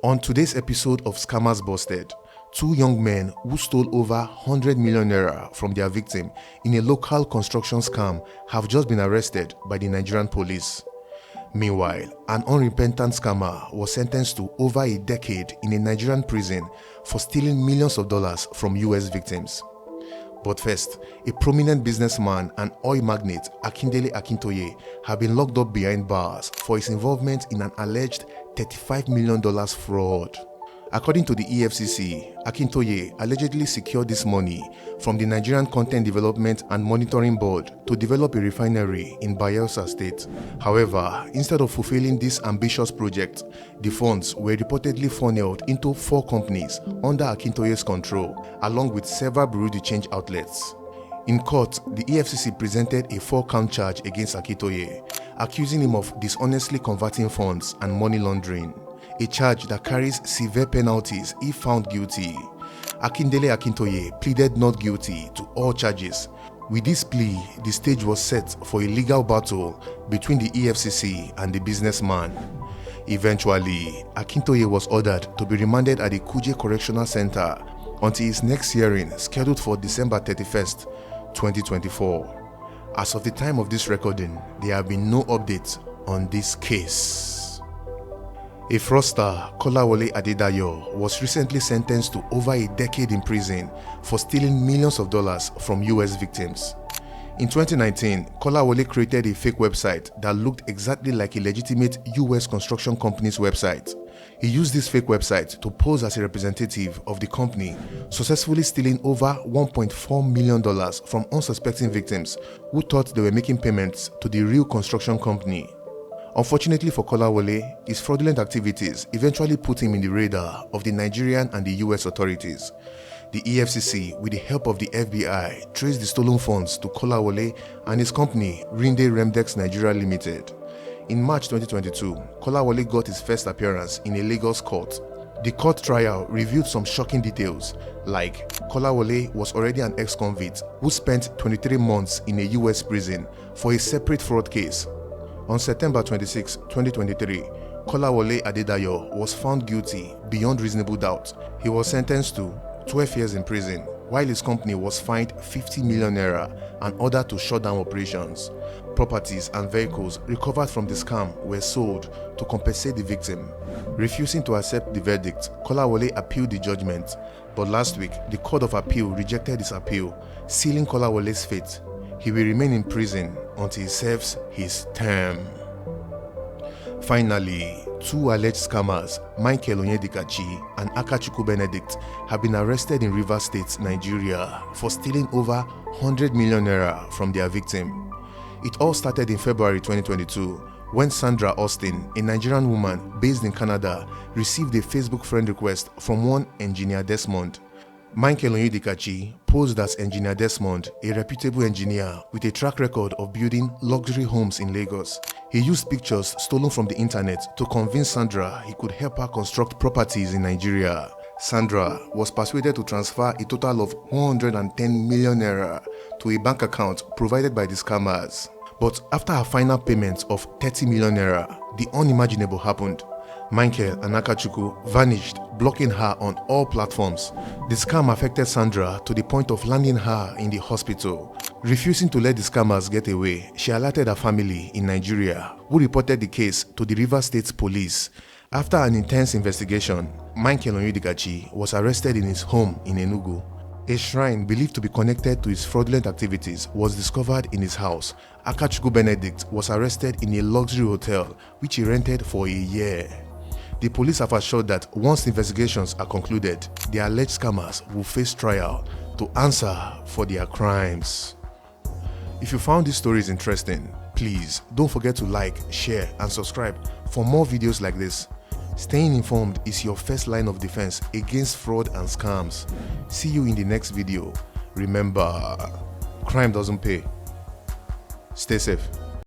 On today's episode of Scammers Busted, two young men who stole over 100 million naira from their victim in a local construction scam have just been arrested by the Nigerian police. Meanwhile, an unrepentant scammer was sentenced to over a decade in a Nigerian prison for stealing millions of dollars from US victims. But first, a prominent businessman and oil magnate, Akindele Akintoye, have been locked up behind bars for his involvement in an alleged $35 million fraud. According to the EFCC, Akintoye allegedly secured this money from the Nigerian Content Development and Monitoring Board to develop a refinery in Bayelsa State. However, instead of fulfilling this ambitious project, the funds were reportedly funneled into 4 companies under Akintoye's control, along with several bureau de change outlets. In court, the EFCC presented a 4-count charge against Akintoye, accusing him of dishonestly converting funds and money laundering, a charge that carries severe penalties if found guilty. Akindele Akintoye pleaded not guilty to all charges. With this plea, the stage was set for a legal battle between the EFCC and the businessman. Eventually, Akintoye was ordered to be remanded at the Kuje Correctional Center until his next hearing, scheduled for December 31st, 2024. As of the time of this recording, there have been no updates on this case. A fraudster, Kolawole Adedayo, was recently sentenced to over a decade in prison for stealing millions of dollars from US victims. In 2019, Kolawole created a fake website that looked exactly like a legitimate US construction company's website. He used this fake website to pose as a representative of the company, successfully stealing over $1.4 million from unsuspecting victims who thought they were making payments to the real construction company. Unfortunately for Kolawole, his fraudulent activities eventually put him in the radar of the Nigerian and the US authorities. The EFCC, with the help of the FBI, traced the stolen funds to Kolawole and his company, Rinde Remdex Nigeria Limited. In March 2022, Kolawole got his first appearance in a Lagos court. The court trial revealed some shocking details, like Kolawole was already an ex-convict who spent 23 months in a US prison for a separate fraud case. On September 26, 2023, Kolawole Adedayo was found guilty beyond reasonable doubt. He was sentenced to 12 years in prison, while his company was fined 50 million naira and ordered to shut down operations. Properties and vehicles recovered from the scam were sold to compensate the victim. Refusing to accept the verdict, Kolawole appealed the judgment, but last week, the Court of Appeal rejected his appeal, sealing Kolawole's fate. He will remain in prison until he serves his term. Finally, 2 alleged scammers, Michael Onyedikachi and Akachukwu Benedict, have been arrested in Rivers State, Nigeria, for stealing over 100 million naira from their victim. It all started in February 2022 when Sandra Austin, a Nigerian woman based in Canada, received a Facebook friend request from one Engineer Desmond. Michael Onyedikachi posed as Engineer Desmond, a reputable engineer with a track record of building luxury homes in Lagos. He used pictures stolen from the internet to convince Sandra he could help her construct properties in Nigeria. Sandra was persuaded to transfer a total of 110 million naira to a bank account provided by the scammers. But after her final payment of 30 million naira, the unimaginable happened. Michael and Akachukwu vanished, blocking her on all platforms. The scam affected Sandra to the point of landing her in the hospital. Refusing to let the scammers get away, she alerted her family in Nigeria, who reported the case to the Rivers State Police. After an intense investigation, Michael Onyedikachi was arrested in his home in Enugu. A shrine believed to be connected to his fraudulent activities was discovered in his house. Akachukwu Benedict was arrested in a luxury hotel which he rented for a year. The police have assured that once investigations are concluded, the alleged scammers will face trial to answer for their crimes. If you found these stories interesting, please don't forget to like, share, and subscribe for more videos like this. Staying informed is your first line of defense against fraud and scams. See you in the next video. Remember, crime doesn't pay. Stay safe.